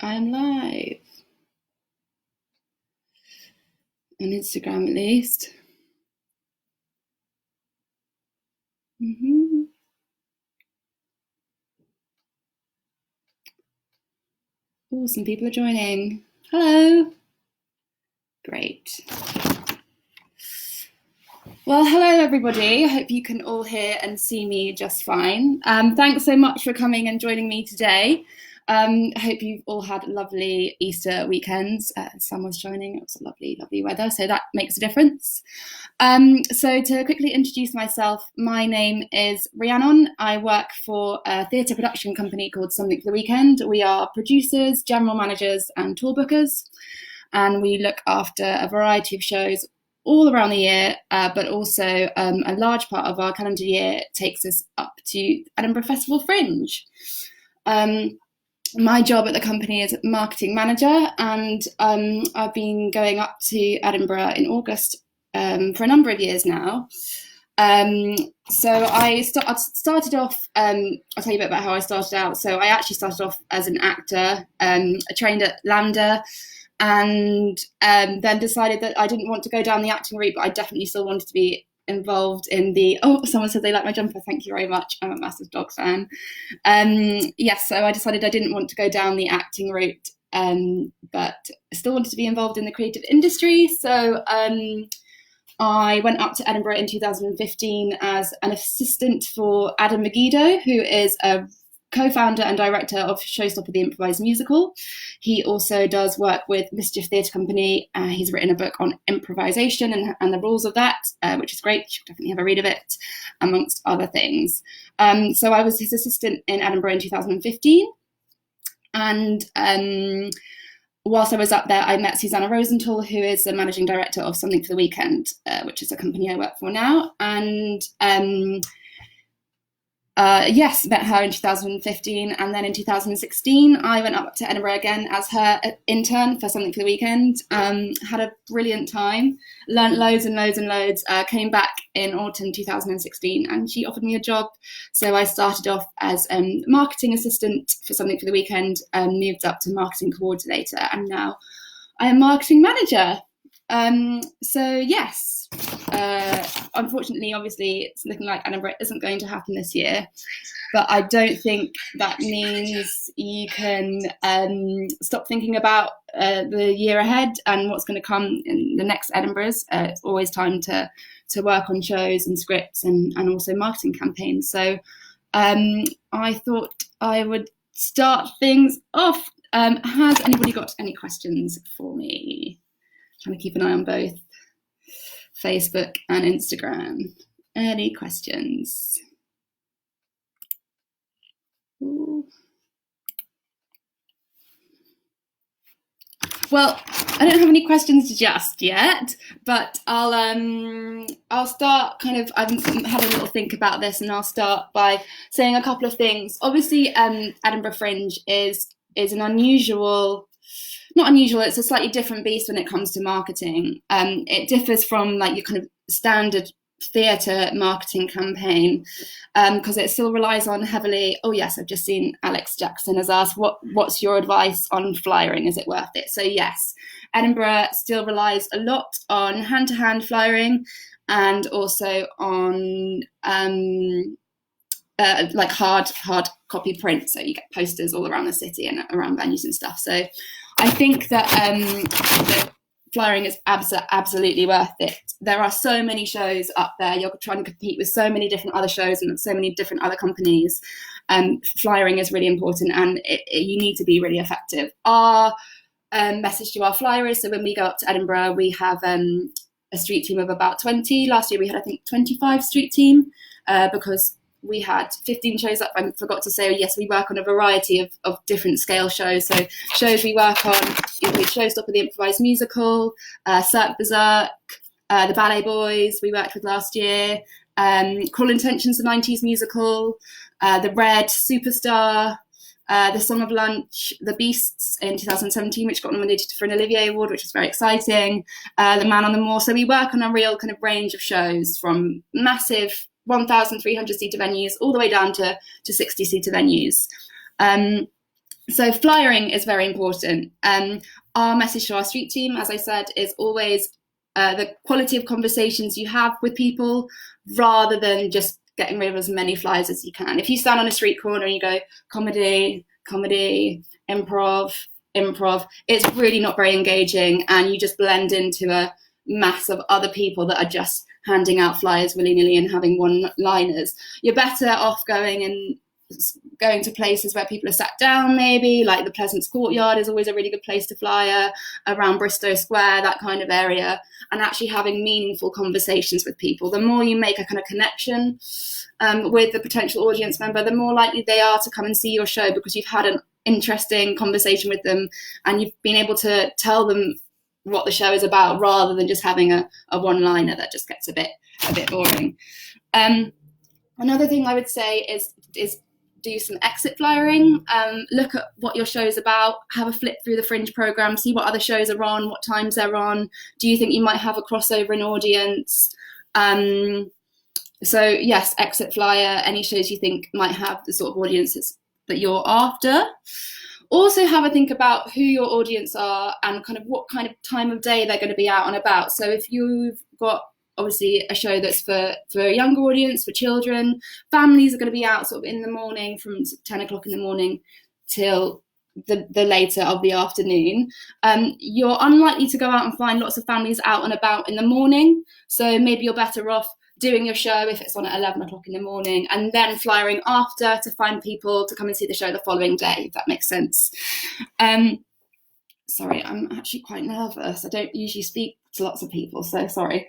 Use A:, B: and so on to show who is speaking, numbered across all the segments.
A: I'm live on Instagram at least. Oh, some people are joining. Hello. Great. Well, hello everybody. I hope you can all hear and see me just fine. Thanks so much for coming and joining me today. I hope you've all had lovely Easter weekends. Sun was shining. It was a lovely, lovely weather, so that makes a difference. So to quickly introduce myself, my name is Rhiannon. I work for a theatre production company called Something for the Weekend. We are producers, general managers, and tour bookers, and we look after a variety of shows all around the year, but also a large part of our calendar year takes us up to Edinburgh Festival Fringe. My job at the company is marketing manager, and I've been going up to Edinburgh in August for a number of years now. So I started off, I'll tell you a bit about how I started out. So I actually started off as an actor. I trained at LAMDA, and then decided that I didn't want to go down the acting route, but I definitely still wanted to be involved in the, someone said they like my jumper, thank you very much, I'm a massive dog fan. Yes, so I decided I didn't want to go down the acting route, but still wanted to be involved in the creative industry. So I went up to Edinburgh in 2015 as an assistant for Adam Megiddo, who is a co-founder and director of Showstopper the Improvised Musical. He also does work with Mischief Theatre Company. He's written a book on improvisation and the rules of that, which is great. You should definitely have a read of it, amongst other things. So I was his assistant in Edinburgh in 2015. And whilst I was up there, I met Susanna Rosenthal, who is the managing director of Something for the Weekend, which is a company I work for now. And yes, met her in 2015, and then in 2016 I went up to Edinburgh again as her intern for Something for the Weekend. Had a brilliant time, learnt loads and loads and loads. Came back in autumn 2016 and she offered me a job, so I started off as marketing assistant for Something for the Weekend, moved up to marketing coordinator, and now I am marketing manager. So yes, unfortunately, obviously, it's looking like Edinburgh isn't going to happen this year, but I don't think that means you can stop thinking about the year ahead and what's going to come in the next Edinburghs. It's always time to work on shows and scripts and also marketing campaigns. So I thought I would start things off. Has anybody got any questions for me? Trying to keep an eye on both Facebook and Instagram. Any questions? Ooh. Well, I don't have any questions just yet, but I'll start kind of, I've had a little think about this, and I'll start by saying a couple of things. Obviously, Edinburgh Fringe is an unusual, not unusual, it's a slightly different beast when it comes to marketing. It differs from like your kind of standard theatre marketing campaign, because it still relies on heavily, oh yes, I've just seen Alex Jackson has asked, what's your advice on flyering? Is it worth it? So yes, Edinburgh still relies a lot on hand-to-hand flyering, and also on like hard copy print, so you get posters all around the city and around venues and stuff. So I think that flyering is absolutely worth it. There are so many shows up there. You're trying to compete with so many different other shows and so many different other companies. Flyering is really important, and you need to be really effective. Our message to our flyer is, so when we go up to Edinburgh, we have a street team of about 20. Last year we had, I think, 25 street team, because we had 15 shows up. I forgot to say, yes, we work on a variety of different scale shows. So shows we work on include Showstopper the Improvised Musical, Cirque Berserk, the Ballet Boys we worked with last year, Cruel Intentions, the 90s musical, the Red, Superstar, the Song of Lunch, The Beasts in 2017, which got nominated for an Olivier Award, which was very exciting, The Man on the Moor. So we work on a real kind of range of shows, from massive 1,300 seater venues all the way down to 60 seater venues. So flyering is very important. Our message to our street team, as I said, is always the quality of conversations you have with people, rather than just getting rid of as many flyers as you can. If you stand on a street corner and you go comedy, comedy, improv, improv, it's really not very engaging, and you just blend into a mass of other people that are just handing out flyers willy-nilly and having one-liners. You're better off going to places where people are sat down, maybe like the Pleasance Courtyard is always a really good place to flyer, around Bristow Square, that kind of area, and actually having meaningful conversations with people. The more you make a kind of connection with the potential audience member, the more likely they are to come and see your show, because you've had an interesting conversation with them and you've been able to tell them what the show is about, rather than just having a one-liner that just gets a bit boring. Another thing I would say is do some exit flyering. Look at what your show's about, have a flip through the Fringe programme, see what other shows are on, what times they're on. Do you think you might have a crossover in audience? So yes, exit flyer, any shows you think might have the sort of audiences that you're after. Also have a think about who your audience are and kind of what kind of time of day they're going to be out and about. So if you've got obviously a show that's for a younger audience, for children, families are going to be out sort of in the morning from 10 o'clock in the morning till the later of the afternoon. You're unlikely to go out and find lots of families out and about in the morning. So maybe you're better off doing your show if it's on at 11 o'clock in the morning, and then flyering after to find people to come and see the show the following day, if that makes sense. Sorry, I'm actually quite nervous. I don't usually speak to lots of people, so sorry.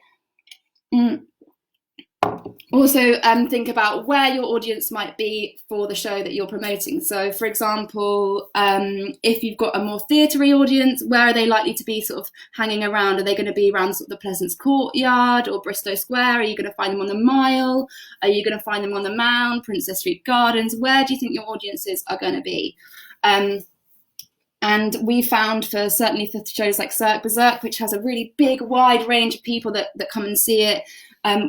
A: Also, think about where your audience might be for the show that you're promoting. So, for example, if you've got a more theatre-y audience, where are they likely to be sort of hanging around? Are they going to be around sort of the Pleasance Courtyard or Bristow Square? Are you going to find them on the Mile? Are you going to find them on the Mound, Princess Street Gardens? Where do you think your audiences are going to be? And we found certainly for shows like Cirque Berserk, which has a really big, wide range of people that come and see it,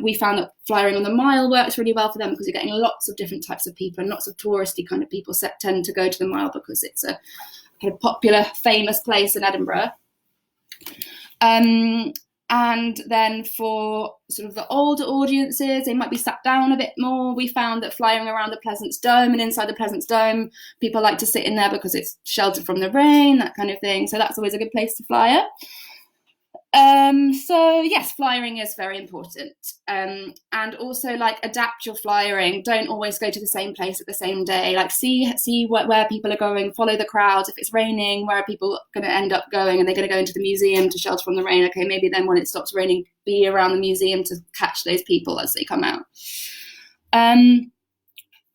A: we found that flyering on the Mile works really well for them, because you're getting lots of different types of people, and lots of touristy kind of people tend to go to the Mile because it's a kind of popular, famous place in Edinburgh. And then for sort of the older audiences, they might be sat down a bit more. We found that flying around the Pleasance Dome, and inside the Pleasance Dome, people like to sit in there because it's sheltered from the rain, that kind of thing. So that's always a good place to flyer. So yes, flyering is very important. And also adapt your flyering. Don't always go to the same place at the same day. See where people are going, follow the crowds. If it's raining, where are people going to end up going? And they're going to go into the museum to shelter from the rain. Okay, maybe then when it stops raining, be around the museum to catch those people as they come out. Okie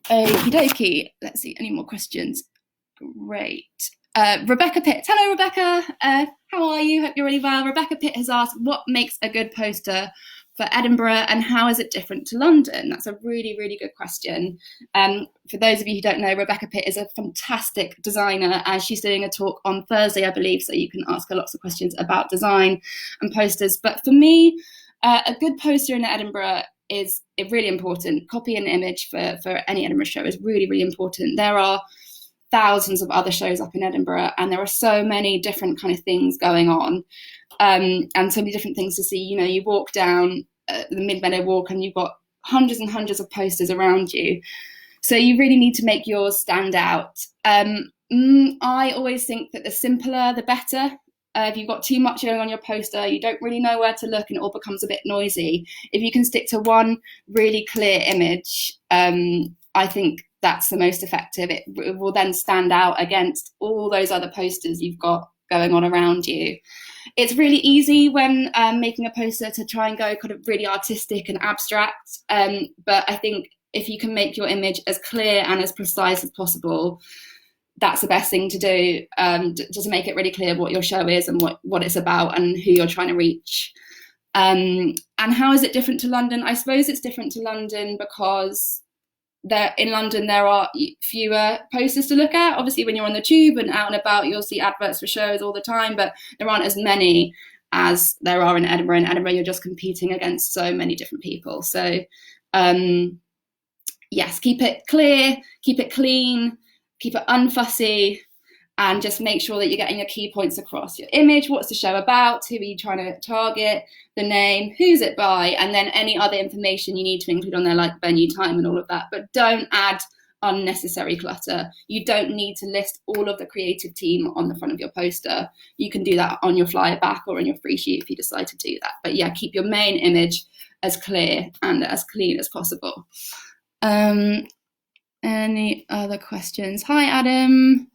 A: dokie. Let's see, any more questions? Great. Rebecca Pitt. Hello, Rebecca. How are you? Hope you're really well. Rebecca Pitt has asked, what makes a good poster for Edinburgh and how is it different to London? That's a really, really good question. For those of you who don't know, Rebecca Pitt is a fantastic designer, and she's doing a talk on Thursday, I believe, so you can ask her lots of questions about design and posters. But for me, a good poster in Edinburgh is really important. Copy and image for any Edinburgh show is really, really important. There are thousands of other shows up in Edinburgh, and there are so many different kind of things going on, and so many different things to see. You walk down the Mid-Meadow Walk and you've got hundreds and hundreds of posters around you, so you really need to make yours stand out. I always think that the simpler the better. If you've got too much going on your poster, you don't really know where to look and it all becomes a bit noisy. If you can stick to one really clear image, I think that's the most effective. It will then stand out against all those other posters you've got going on around you. It's really easy when making a poster to try and go kind of really artistic and abstract, but I think if you can make your image as clear and as precise as possible, that's the best thing to do, just to make it really clear what your show is and what it's about and who you're trying to reach. And how is it different to London? I suppose it's different to London because in London there are fewer posters to look at. Obviously, when you're on the tube and out and about, you'll see adverts for shows all the time, but there aren't as many as there are in Edinburgh. In Edinburgh, you're just competing against so many different people. So yes, keep it clear, keep it clean, keep it unfussy, and just make sure that you're getting your key points across. Your image, what's the show about, who are you trying to target, the name, who's it by, and then any other information you need to include on there, like venue, time, and all of that. But don't add unnecessary clutter. You don't need to list all of the creative team on the front of your poster. You can do that on your flyer back or on your free sheet if you decide to do that. But yeah, keep your main image as clear and as clean as possible. Any other questions? Hi, Adam.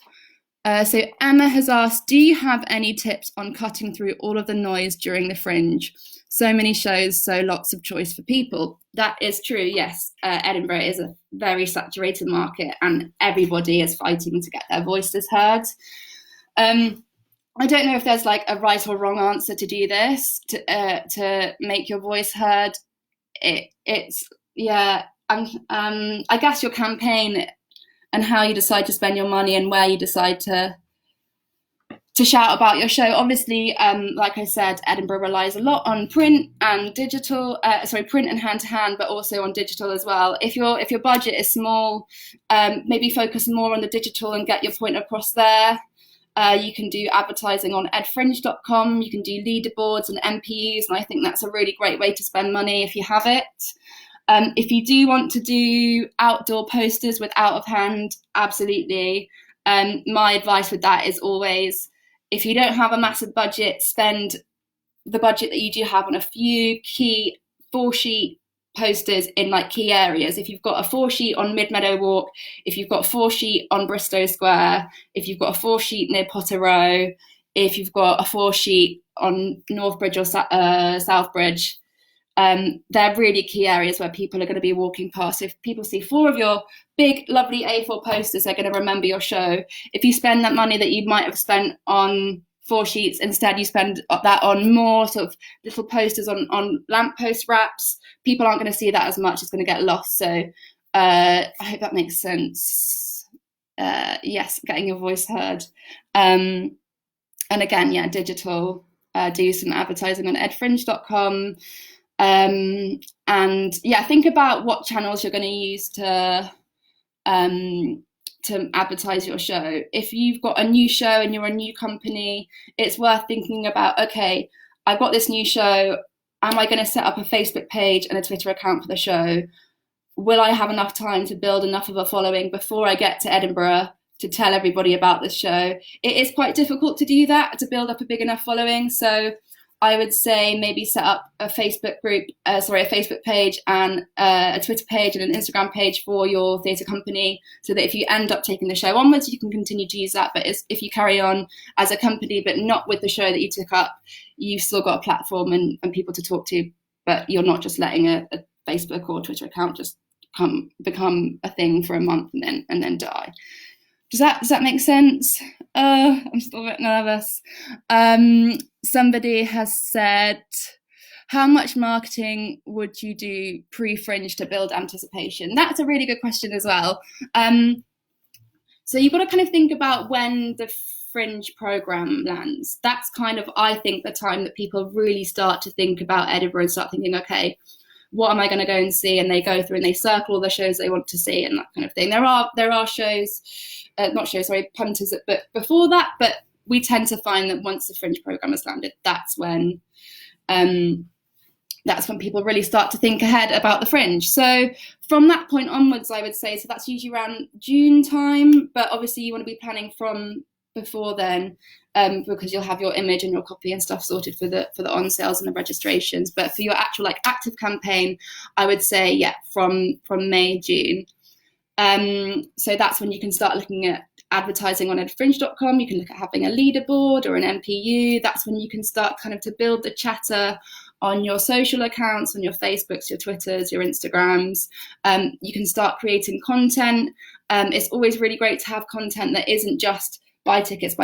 A: So Emma has asked, do you have any tips on cutting through all of the noise during the Fringe? So many shows, so lots of choice for people. That is true, yes. Edinburgh is a very saturated market and everybody is fighting to get their voices heard. I don't know if there's like a right or wrong answer to do this, to make your voice heard. I guess your campaign and how you decide to spend your money and where you decide to shout about your show. Obviously, like I said, Edinburgh relies a lot on print and digital, print and hand-to-hand, but also on digital as well. If your budget is small, maybe focus more on the digital and get your point across there. You can do advertising on edfringe.com. You can do leaderboards and MPUs, and I think that's a really great way to spend money if you have it. If you do want to do outdoor posters with out of hand, absolutely. My advice with that is always, if you don't have a massive budget, spend the budget that you do have on a few key 4-sheet posters in like key areas. If you've got a 4-sheet on Mid Meadow Walk, if you've got a 4-sheet on Bristow Square, if you've got a 4-sheet near Potter Row, if you've got a 4-sheet on North Bridge or South Bridge, they're really key areas where people are going to be walking past. If people see 4 of your big, lovely A4 posters, they're going to remember your show. If you spend that money that you might have spent on 4 sheets, instead you spend that on more sort of little posters on lamppost wraps, people aren't going to see that as much. It's going to get lost. So I hope that makes sense. Yes, getting your voice heard. And again, yeah, digital, do some advertising on edfringe.com. And yeah, think about what channels you're going to use to advertise your show. If you've got a new show and you're a new company, it's worth thinking about, okay, I've got this new show. Am I going to set up a Facebook page and a Twitter account for the show? Will I have enough time to build enough of a following before I get to Edinburgh to tell everybody about this show? It is quite difficult to do that, to build up a big enough following. So I would say maybe set up a Facebook group, a Facebook page and a Twitter page and an Instagram page for your theatre company, so that if you end up taking the show onwards, you can continue to use that. But if you carry on as a company, but not with the show that you took up, you've still got a platform and people to talk to, but you're not just letting a Facebook or Twitter account just become a thing for a month and then die. Does that make sense? I'm still a bit nervous. Somebody has said, how much marketing would you do pre-Fringe to build anticipation? That's a really good question as well. So you've got to kind of think about when the Fringe programme lands. That's kind of, I think, the time that people really start to think about Edinburgh and start thinking, okay, what am I going to go and see? And they go through and they circle all the shows they want to see and that kind of thing. There are shows, punters, but before that, but we tend to find that once the Fringe programme has landed, that's when people really start to think ahead about the Fringe. So from that point onwards, I would say, so that's usually around June time, but obviously you want to be planning from before then, because you'll have your image and your copy and stuff sorted for the on sales and the registrations. But for your actual active campaign, I would say from May, June. So that's when you can start looking at advertising on edfringe.com. You can look at having a leaderboard or an MPU. That's when you can start kind of to build the chatter on your social accounts, on your Facebooks, your Twitters, your Instagrams. You can start creating content. It's always really great to have content that isn't just buy tickets.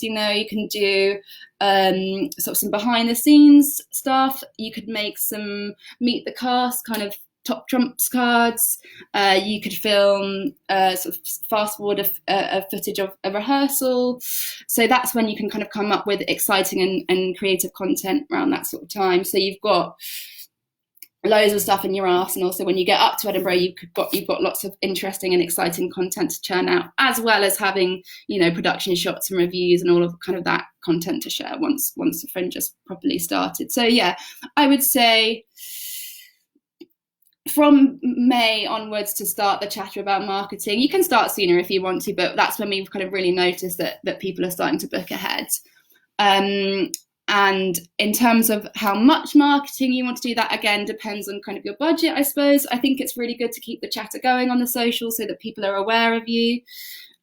A: You know, you can do sort of some behind the scenes stuff. You could make some meet the cast kind of top trumps cards. You could film sort of fast forward a footage of a rehearsal. So that's when you can kind of come up with exciting and creative content around that sort of time. So you've got loads of stuff in your arse, and also when you get up to Edinburgh, you've got lots of interesting and exciting content to churn out, as well as having, you know, production shots and reviews and all of kind of that content to share once the Fringe has properly started. So yeah, I would say from May onwards to start the chatter about marketing. You can start sooner if you want to, but that's when we've kind of really noticed that people are starting to book ahead. And in terms of how much marketing you want to do, that again depends on kind of your budget, I suppose. I think it's really good to keep the chatter going on the socials so that people are aware of you.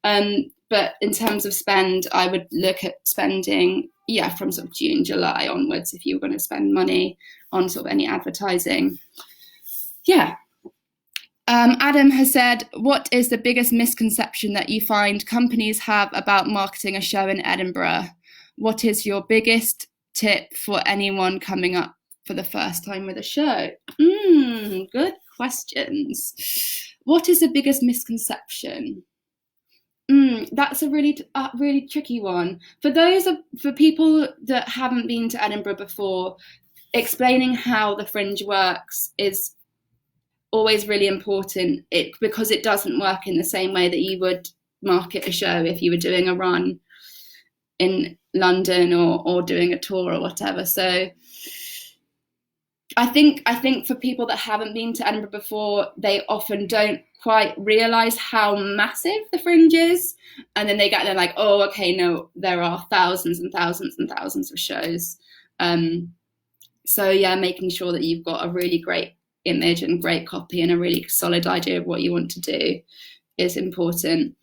A: But in terms of spend, I would look at spending, from sort of June, July onwards if you were going to spend money on sort of any advertising. Yeah. Adam has said, what is the biggest misconception that you find companies have about marketing a show in Edinburgh? What is your biggest tip for anyone coming up for the first time with a show? Good questions. What is the biggest misconception? That's a really tricky one. For people that haven't been to Edinburgh before, explaining how the Fringe works is always really important, because it doesn't work in the same way that you would market a show if you were doing a run in London or doing a tour or whatever. So I think for people that haven't been to Edinburgh before, they often don't quite realise how massive the Fringe is, and then they're like, oh, okay, no, there are thousands and thousands and thousands of shows. So yeah, making sure that you've got a really great image and great copy and a really solid idea of what you want to do is important.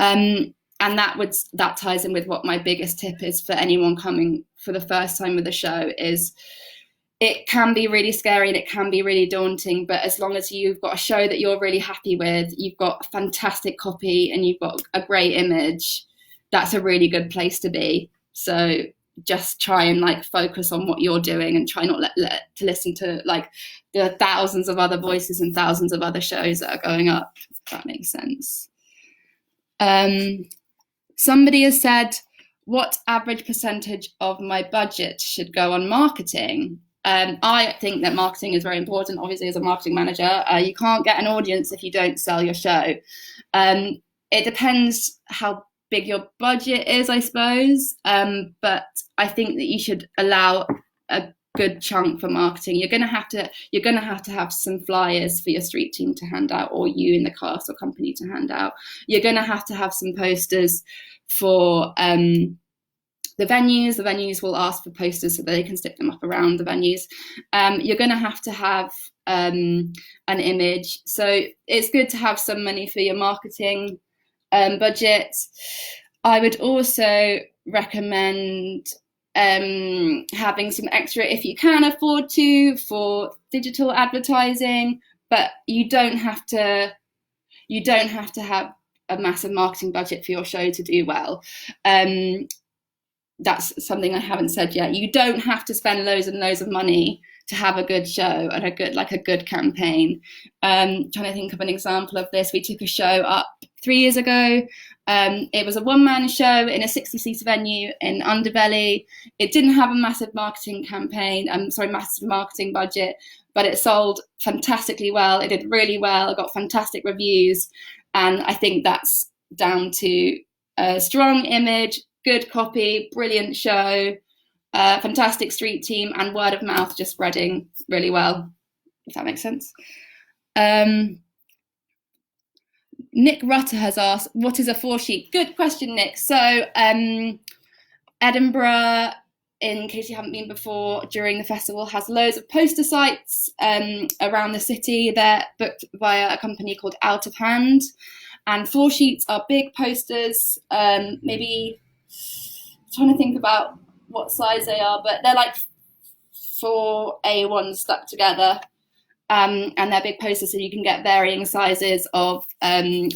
A: And that ties in with what my biggest tip is for anyone coming for the first time with a show is, it can be really scary and it can be really daunting, but as long as you've got a show that you're really happy with, you've got fantastic copy and you've got a great image, that's a really good place to be. So just try and focus on what you're doing and try not to listen to the thousands of other voices and thousands of other shows that are going up, if that makes sense. Somebody has said, what average percentage of my budget should go on marketing? I think that marketing is very important. Obviously, as a marketing manager, you can't get an audience if you don't sell your show. It depends how big your budget is, I suppose. But I think that you should allow a good chunk for marketing. You're gonna have to have some flyers for your street team to hand out, or you in the cast or company to hand out. You're gonna have to have some posters for the venues. The venues will ask for posters so that they can stick them up around the venues. You're going to have an image. So it's good to have some money for your marketing budget. I would also recommend having some extra, if you can afford to, for digital advertising, but you don't have to have a massive marketing budget for your show to do well. That's something I haven't said yet. You don't have to spend loads and loads of money to have a good show and a good campaign. Trying to think of an example of this. We took a show up 3 years ago. It was a one-man show in a 60-seater venue in Underbelly. It didn't have a massive marketing campaign, massive marketing budget, but it sold fantastically well. It did really well. It got fantastic reviews. And I think that's down to a strong image, good copy, brilliant show, fantastic street team, and word of mouth just spreading really well, if that makes sense. Nick Rutter has asked, what is a 4-sheet? Good question, Nick. So Edinburgh, in case you haven't been before, during the festival has loads of poster sites around the city. They're booked via a company called Out of Hand. And 4 sheets are big posters, maybe, I'm trying to think about what size they are, but they're like 4 A1s stuck together. And they're big posters, so you can get varying sizes of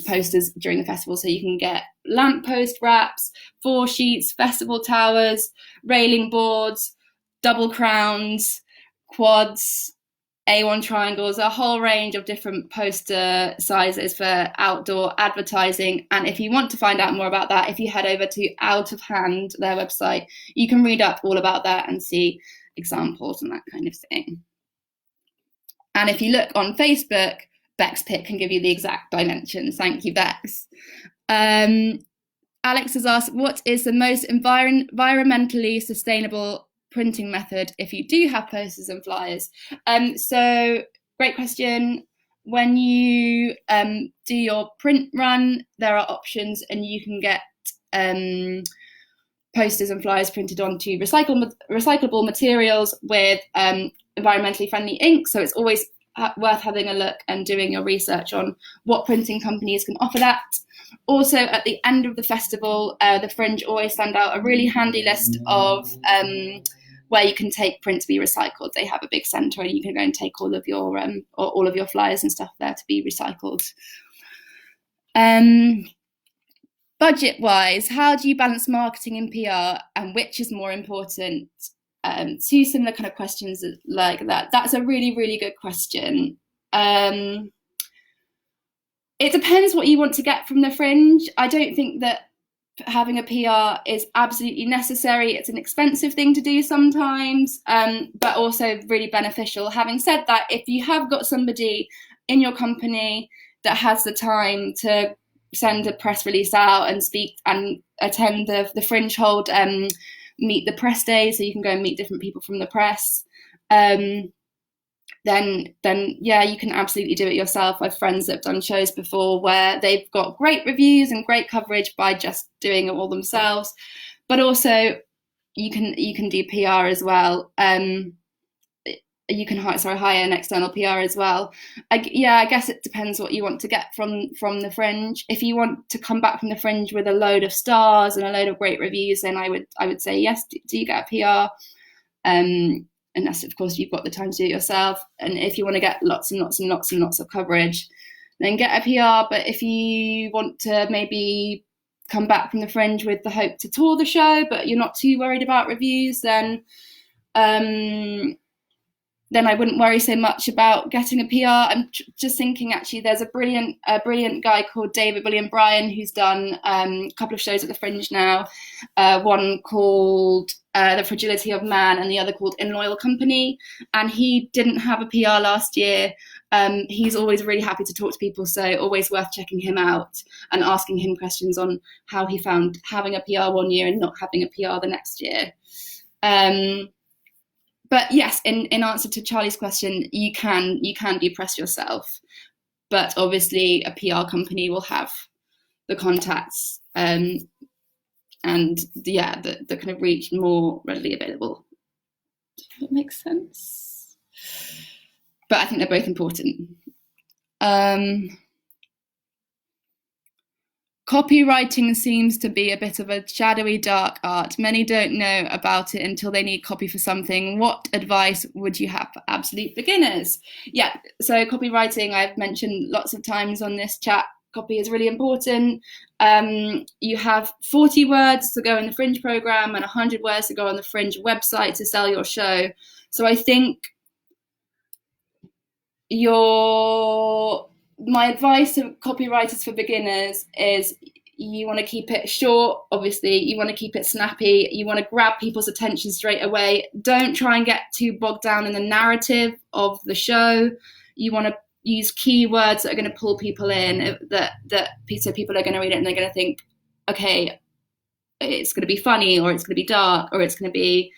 A: posters during the festival. So you can get lamppost wraps, 4 sheets, festival towers, railing boards, double crowns, quads, A1 triangles, a whole range of different poster sizes for outdoor advertising. And if you want to find out more about that, if you head over to Out of Hand, their website, you can read up all about that and see examples and that kind of thing. And if you look on Facebook, Bex Pick can give you the exact dimensions. Thank you, Bex. Alex has asked, what is the most environmentally sustainable printing method if you do have posters and flyers? So great question. When you do your print run, there are options, and you can get posters and flyers printed onto recyclable materials with environmentally friendly ink. So it's always worth having a look and doing your research on what printing companies can offer that. Also, at the end of the festival, the Fringe always send out a really handy list of where you can take print to be recycled. They have a big centre, and you can go and take all of your flyers and stuff there to be recycled. Budget-wise, how do you balance marketing and PR, and which is more important? Two similar kind of questions like that. That's a really, really good question. It depends what you want to get from the Fringe. I don't think that having a PR is absolutely necessary. It's an expensive thing to do sometimes, but also really beneficial. Having said that, if you have got somebody in your company that has the time to send a press release out and speak and attend the Fringe hold meet the press day, so you can go and meet different people from the press, then yeah, you can absolutely do it yourself. I have friends that have done shows before where they've got great reviews and great coverage by just doing it all themselves. But also you can do PR as well. You can hire an external PR as well. I guess it depends what you want to get from the Fringe. If you want to come back from the Fringe with a load of stars and a load of great reviews, then I would say yes, do you get a PR? Unless of course you've got the time to do it yourself. And if you want to get lots and lots and lots and lots of coverage, then get a PR. But if you want to maybe come back from the Fringe with the hope to tour the show, but you're not too worried about reviews, then I wouldn't worry so much about getting a PR. I'm just thinking, actually, there's a brilliant guy called David William Bryan who's done a couple of shows at the Fringe now. One called The Fragility of Man and the other called In Loyal Company. And he didn't have a PR last year. He's always really happy to talk to people, so always worth checking him out and asking him questions on how he found having a PR one year and not having a PR the next year. But yes, in answer to Charlie's question, you can do press yourself, but obviously a PR company will have the contacts and the kind of reach more readily available. Does that make sense? But I think they're both important. Copywriting seems to be a bit of a shadowy, dark art. Many don't know about it until they need copy for something. What advice would you have for absolute beginners? Yeah, so copywriting, I've mentioned lots of times on this chat, copy is really important. You have 40 words to go in the Fringe program and 100 words to go on the Fringe website to sell your show. So I think my advice to copywriters for beginners is you want to keep it short, obviously. You want to keep it snappy. You want to grab people's attention straight away. Don't try and get too bogged down in the narrative of the show. You want to use keywords that are going to pull people in, so people are going to read it and they're going to think, okay, it's going to be funny, or it's going to be dark, or it's going to be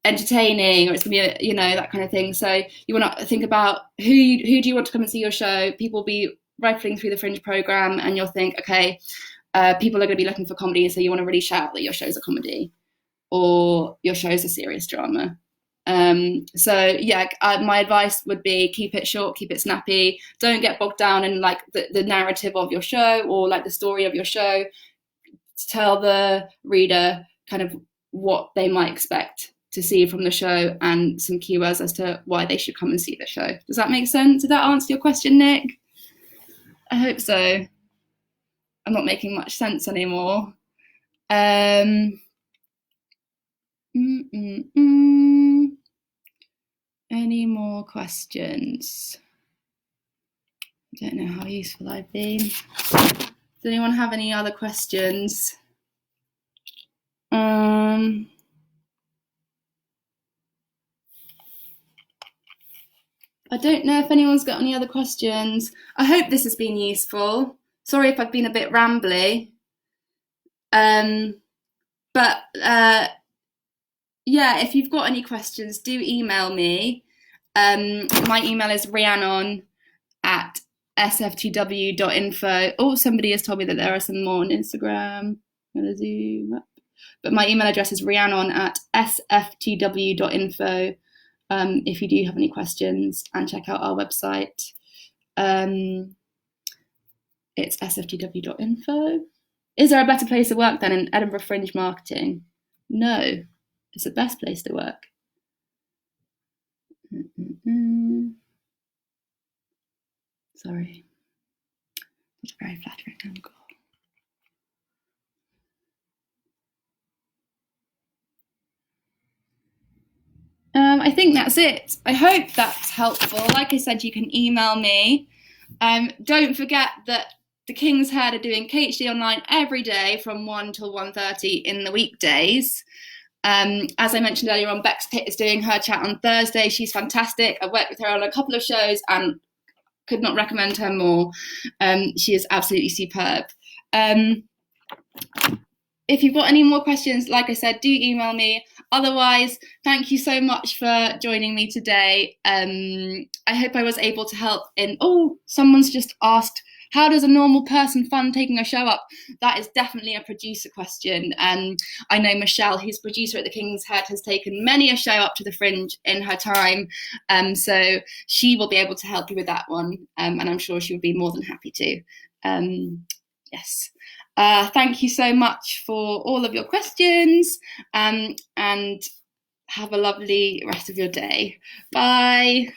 A: entertaining, or it's going to be that kind of thing. So you want to think about who do you want to come and see your show. People will be rifling through the Fringe program and you'll think, okay, people are going to be looking for comedy, so you want to really shout that your show's a comedy or your show's a serious drama. My advice would be keep it short, keep it snappy. Don't get bogged down in like the narrative of your show or like the story of your show. Tell the reader kind of what they might expect to see from the show and some keywords as to why they should come and see the show. Does that make sense? Did that answer your question, Nick? I hope so. I'm not making much sense anymore. Any more questions? I don't know how useful I've been. Does anyone have any other questions? I don't know if anyone's got any other questions. I hope this has been useful. Sorry if I've been a bit rambly. But yeah, if you've got any questions, do email me. My email is rhiannon@sftw.info. Oh, somebody has told me that there are some more on Instagram. I'm gonna zoom up. But my email address is rhiannon@sftw.info. If you do have any questions, and check out our website. It's sftw.info. Is there a better place to work than in Edinburgh Fringe marketing? No, it's the best place to work. Sorry, that's a very flattering angle. I think that's it. I hope that's helpful. Like I said, you can email me. Don't forget that the King's Head are doing KHD online every day from 1 till 1:30 in the weekdays. As I mentioned earlier on, Bex Pitt is doing her chat on Thursday. She's fantastic. I've worked with her on a couple of shows and could not recommend her more. She is absolutely superb. If you've got any more questions, like I said, do email me. Otherwise, thank you so much for joining me today. I hope I was able to help in, someone's just asked, how does a normal person fund taking a show up? That is definitely a producer question. I know Michelle, who's producer at the King's Head, has taken many a show up to the Fringe in her time. So she will be able to help you with that one. And I'm sure she would be more than happy to. Yes. Thank you so much for all of your questions, and have a lovely rest of your day. Bye.